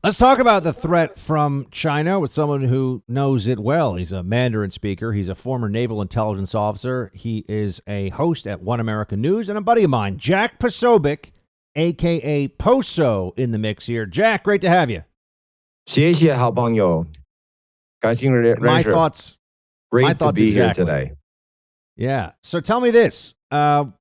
Let's talk about the threat from China with someone who knows it well. He's a Mandarin speaker. He's a former naval intelligence officer. He is a host at One American News and a buddy of mine, Jack Posobiec, a.k.a. Poso, in the mix here. Jack, great to have you. 谢谢好朋友，感谢认识。 My thoughts Great to be exactly. here today. Yeah. So tell me this.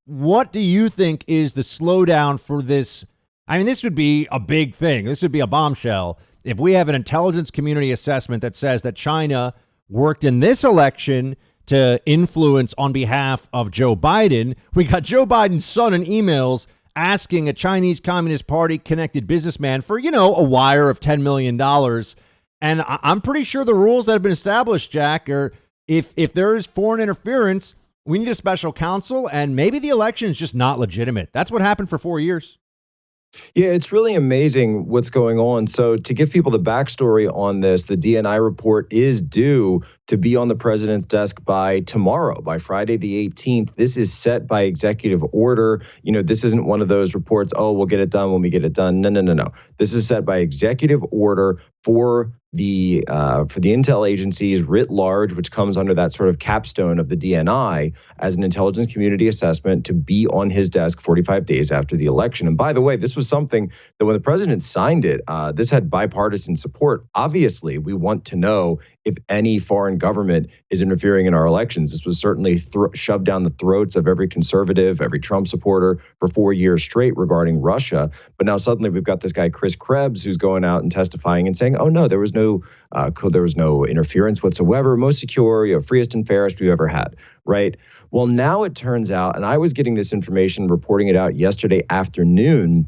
What do you think is the slowdown for this? I mean, this would be a big thing. This would be a bombshell if we have an intelligence community assessment that says that China worked in this election to influence on behalf of Joe Biden. We got Joe Biden's son in emails asking a Chinese Communist Party connected businessman for, a wire of $10 million. And I'm pretty sure the rules that have been established, Jack, are if there is foreign interference, we need a special counsel, and maybe the election is just not legitimate. That's what happened for 4 years. Yeah, it's really amazing what's going on. So to give people the backstory on this, the DNI report is due to be on the president's desk by tomorrow, by Friday the 18th. This is set by executive order. This isn't one of those reports, oh, we'll get it done when we get it done. No. This is set by executive order for the intel agencies writ large, which comes under that sort of capstone of the DNI as an intelligence community assessment to be on his desk 45 days after the election. And by the way, this was something that when the president signed it, this had bipartisan support. Obviously, we want to know if any foreign government is interfering in our elections. This was certainly shoved down the throats of every conservative, every Trump supporter for 4 years straight regarding Russia. But now suddenly we've got this guy, Chris Krebs, who's going out and testifying and saying, oh, no, there was no interference whatsoever. Most secure, freest and fairest we've ever had, right? Well, now it turns out, and I was getting this information, reporting it out yesterday afternoon,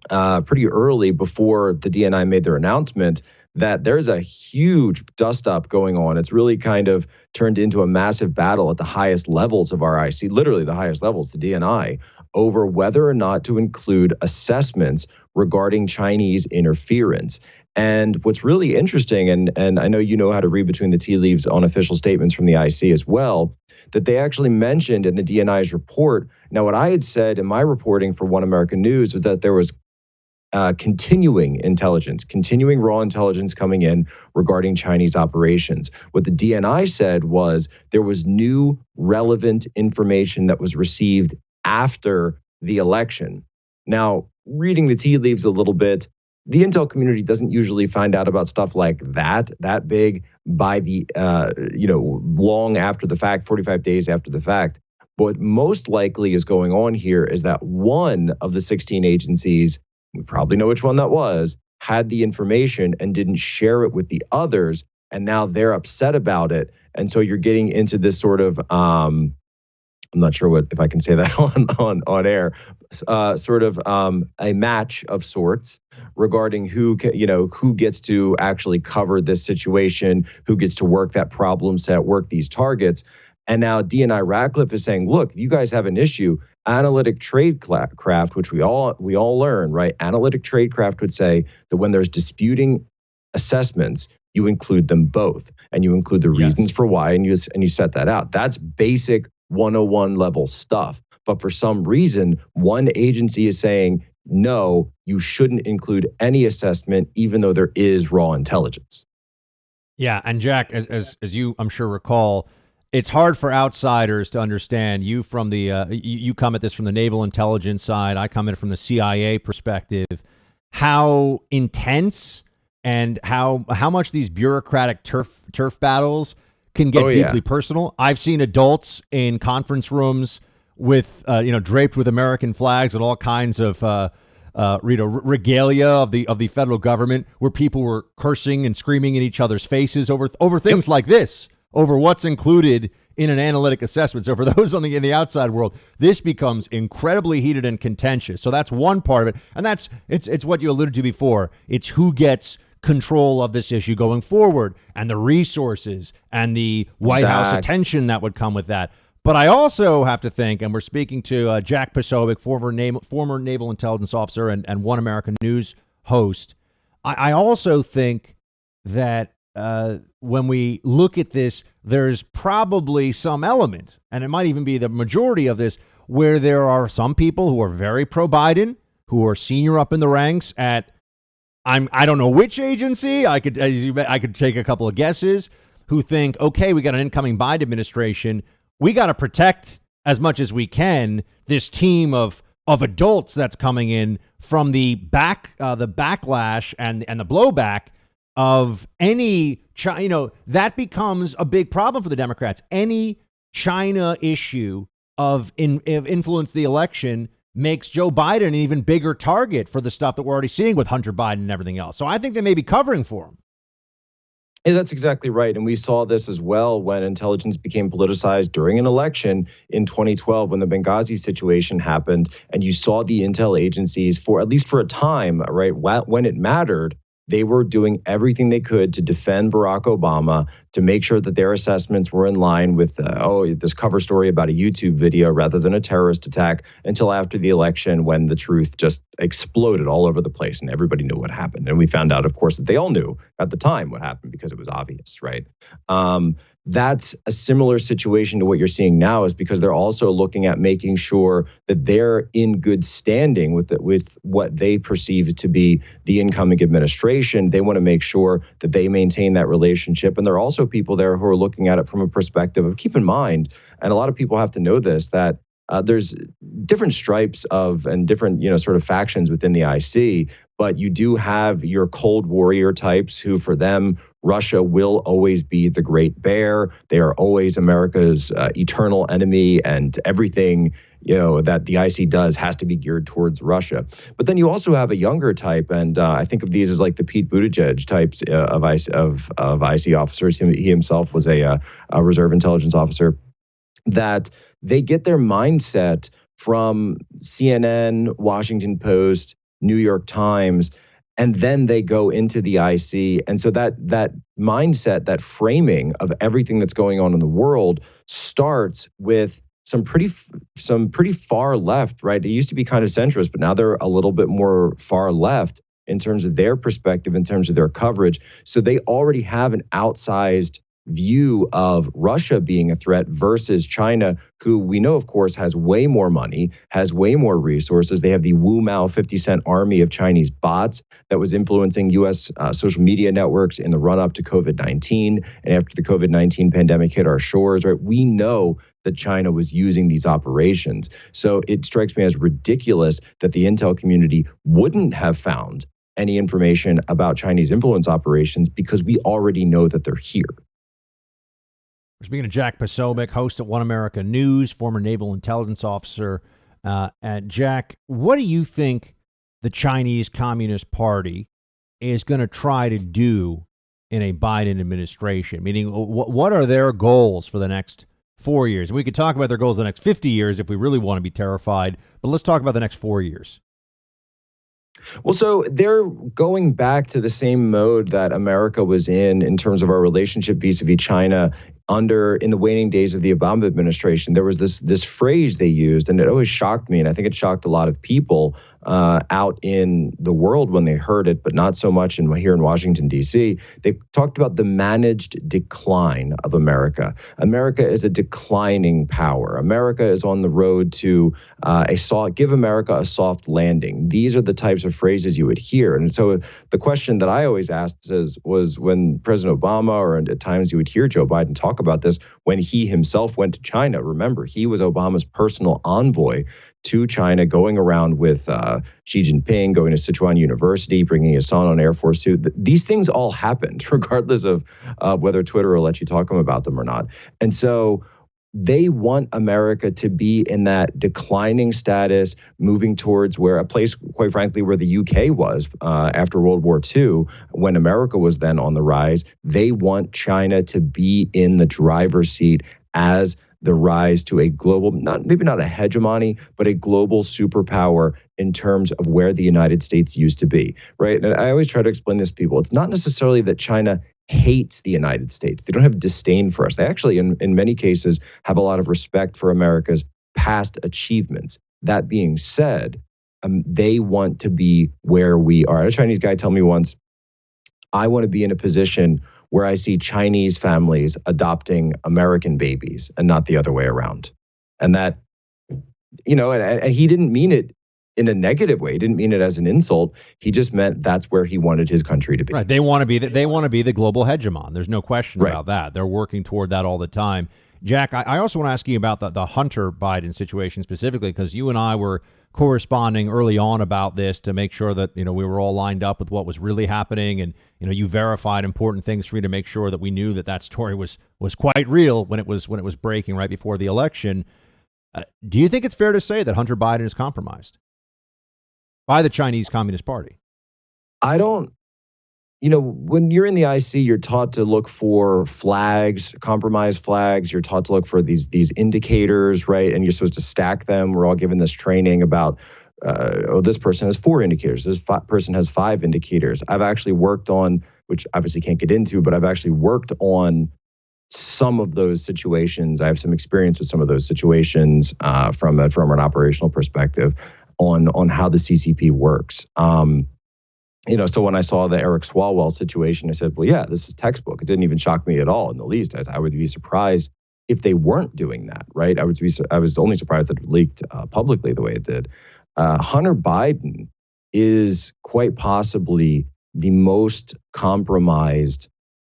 pretty early before the DNI made their announcement, that there's a huge dust-up going on. It's really kind of turned into a massive battle at the highest levels of RIC, literally the highest levels, the DNI, over whether or not to include assessments regarding Chinese interference. And what's really interesting, and I know you know how to read between the tea leaves on official statements from the IC as well, that they actually mentioned in the DNI's report. Now, what I had said in my reporting for One American News was that there was continuing raw intelligence coming in regarding Chinese operations. What the DNI said was there was new relevant information that was received after the election. Now, reading the tea leaves a little bit, the intel community doesn't usually find out about stuff like that big by the, long after the fact, 45 days after the fact. But what most likely is going on here is that one of the 16 agencies, we probably know which one that was, had the information and didn't share it with the others, and now they're upset about it. And so you're getting into this sort of, I'm not sure if I can say that on air, sort of a match of sorts regarding who gets to actually cover this situation, who gets to work that problem set, work these targets. And now DNI Ratcliffe is saying, look, you guys have an issue. Analytic tradecraft, which we all learn, right? Analytic tradecraft would say that when there's disputing assessments, you include them both, and you include the reasons for why, and you set that out. That's basic 101 level stuff. But for some reason, one agency is saying, no, you shouldn't include any assessment, even though there is raw intelligence. Yeah, and Jack, as you I'm sure recall, it's hard for outsiders to understand. You from the you come at this from the naval intelligence side. I come at it from the CIA perspective. How intense and how much these bureaucratic turf battles can get deeply personal. I've seen adults in conference rooms with draped with American flags and all kinds of regalia of the federal government, where people were cursing and screaming in each other's faces over things like this. Over what's included in an analytic assessment. So for those in the outside world, this becomes incredibly heated and contentious. So that's one part of it. And it's what you alluded to before. It's who gets control of this issue going forward, and the resources and the White House attention that would come with that. But I also have to think, and we're speaking to Jack Posobiec, former naval intelligence officer and One American News host. I also think that when we look at this, there's probably some element, and it might even be the majority of this, where there are some people who are very pro-Biden, who are senior up in the ranks at, I don't know which agency. I could take a couple of guesses who think, okay, we got an incoming Biden administration. We got to protect as much as we can this team of adults that's coming in from the backlash and the blowback of any China. That becomes a big problem for the Democrats. Any China issue of influence the election makes Joe Biden an even bigger target for the stuff that we're already seeing with Hunter Biden and everything else. So I think they may be covering for him. Yeah, that's exactly right. And we saw this as well when intelligence became politicized during an election in 2012 when the Benghazi situation happened. And you saw the intel agencies, for at least for a time, right, when it mattered, they were doing everything they could to defend Barack Obama, to make sure that their assessments were in line with, this cover story about a YouTube video rather than a terrorist attack, until after the election when the truth just exploded all over the place and everybody knew what happened. And we found out, of course, that they all knew at the time what happened because it was obvious, right? That's a similar situation to what you're seeing now, is because they're also looking at making sure that they're in good standing with what they perceive to be the incoming administration. They want to make sure that they maintain that relationship. And there are also people there who are looking at it from a perspective of, keep in mind, and a lot of people have to know this, that there's different stripes of and different, sort of factions within the IC, but you do have your Cold Warrior types who, for them, Russia will always be the great bear. They are always America's eternal enemy, and everything that the IC does has to be geared towards Russia. But then you also have a younger type, and I think of these as like the Pete Buttigieg types of IC officers. He himself was a reserve intelligence officer. That they get their mindset from CNN, Washington Post, New York Times, and then they go into the IC. And so that mindset, that framing of everything that's going on in the world starts with some pretty far left, right? It used to be kind of centrist, but now they're a little bit more far left in terms of their perspective, in terms of their coverage. So they already have an outsized view of Russia being a threat versus China, who we know, of course, has way more money, has way more resources. They have the Wu Mao 50-cent army of Chinese bots that was influencing U.S. Social media networks in the run-up to COVID-19 and after the COVID-19 pandemic hit our shores, right? We know that China was using these operations. So it strikes me as ridiculous that the intel community wouldn't have found any information about Chinese influence operations, because we already know that they're here. We're speaking to Jack Posobiec, host at One America News, former naval intelligence officer. Jack, what do you think the Chinese Communist Party is going to try to do in a Biden administration? Meaning, what are their goals for the next 4 years? And we could talk about their goals the next 50 years if we really want to be terrified, but let's talk about the next 4 years. Well, so they're going back to the same mode that America was in terms of our relationship vis-a-vis China in the waning days of the Obama administration. There was this phrase they used, and it always shocked me, and I think it shocked a lot of people out in the world when they heard it, but not so much here in Washington, D.C. They talked about the managed decline of America. America is a declining power. America is on the road to give America a soft landing. These are the types of phrases you would hear. And so the question that I always asked was when President Obama, or at times you would hear Joe Biden talk about this, when he himself went to China. Remember, he was Obama's personal envoy to China, going around with Xi Jinping, going to Sichuan University, bringing his son on Air Force Two. These things all happened, regardless of whether Twitter will let you talk about them or not. And so they want America to be in that declining status, moving towards a place, quite frankly, where the UK was after World War II, when America was then on the rise. They want China to be in the driver's seat as the rise to a global, maybe not a hegemony, but a global superpower in terms of where the United States used to be, right? And I always try to explain this to people. It's not necessarily that China hates the United States. They don't have disdain for us. They actually, in many cases, have a lot of respect for America's past achievements. That being said, they want to be where we are. I had a Chinese guy tell me once, I want to be in a position where I see Chinese families adopting American babies and not the other way around. And that, and he didn't mean it in a negative way. He didn't mean it as an insult. He just meant that's where he wanted his country to be. Right. They want to be the global hegemon. There's no question Right. about that. They're working toward that all the time. Jack, I also want to ask you about the Hunter Biden situation specifically, because you and I were corresponding early on about this to make sure that, we were all lined up with what was really happening. And, you verified important things for me to make sure that we knew that story was quite real when it was breaking right before the election. Do you think it's fair to say that Hunter Biden is compromised by the Chinese Communist Party? I don't. When you're in the IC, you're taught to look for flags, compromise flags. You're taught to look for these indicators, right? And you're supposed to stack them. We're all given this training about, this person has 4 indicators. This person has 5 indicators. I've actually worked on, which obviously can't get into, but I've actually worked on some of those situations. I have some experience with some of those situations from an operational perspective on how the CCP works. So when I saw the Eric Swalwell situation, I said, well, yeah, this is textbook. It didn't even shock me at all in the least. I would be surprised if they weren't doing that, right? I was only surprised that it leaked publicly the way it did. Hunter Biden is quite possibly the most compromised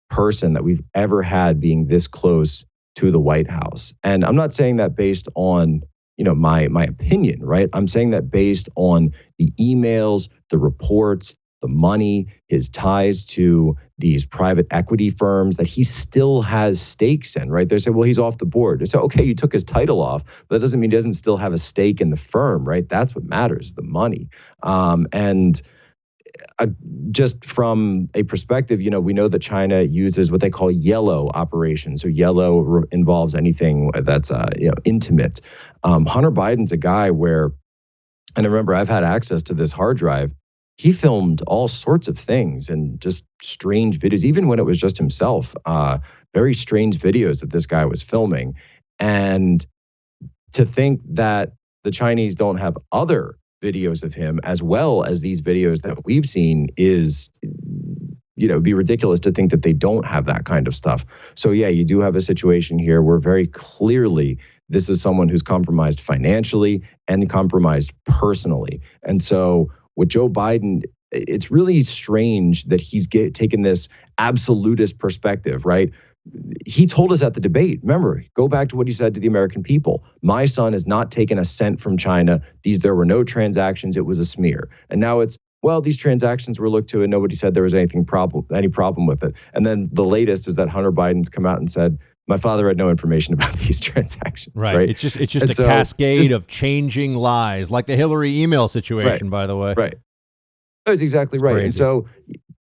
person that we've ever had being this close to the White House. And I'm not saying that based on my opinion, right? I'm saying that based on the emails, the reports, the money, his ties to these private equity firms that he still has stakes in, right? They say, well, he's off the board. They say, okay, you took his title off, but that doesn't mean he doesn't still have a stake in the firm, right? That's what matters, the money. Just from a perspective, we know that China uses what they call yellow operations. So yellow involves anything that's intimate. Hunter Biden's a guy where, and I remember I've had access to this hard drive. He filmed all sorts of things and just strange videos, even when it was just himself, very strange videos that this guy was filming. And to think that the Chinese don't have other videos of him as well as these videos that we've seen is, it'd be ridiculous to think that they don't have that kind of stuff. So yeah, you do have a situation here where very clearly this is someone who's compromised financially and compromised personally. And so with Joe Biden, it's really strange that he's taken this absolutist perspective, right? He told us at the debate, remember, go back to what he said to the American people. My son has not taken a cent from China. There were no transactions. It was a smear. And now it's, well, these transactions were looked to and nobody said there was any problem with it. And then the latest is that Hunter Biden's come out and said, my father had no information about these transactions. Right. It's just a cascade of changing lies, like the Hillary email situation, by the way. Right. That's exactly right. Crazy. And so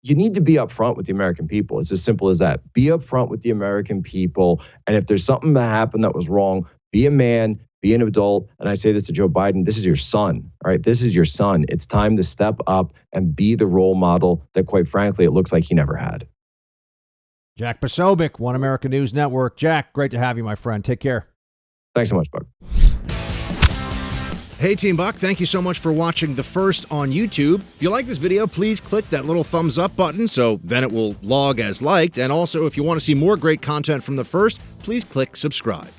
you need to be upfront with the American people. It's as simple as that. Be upfront with the American people. And if there's something that happened that was wrong, be a man, be an adult. And I say this to Joe Biden, this is your son, all right? This is your son. It's time to step up and be the role model that, quite frankly, it looks like he never had. Jack Posobiec, One America News Network. Jack, great to have you, my friend. Take care. Thanks so much, Buck. Hey, Team Buck, thank you so much for watching The First on YouTube. If you like this video, please click that little thumbs up button so then it will log as liked. And also, if you want to see more great content from The First, please click subscribe.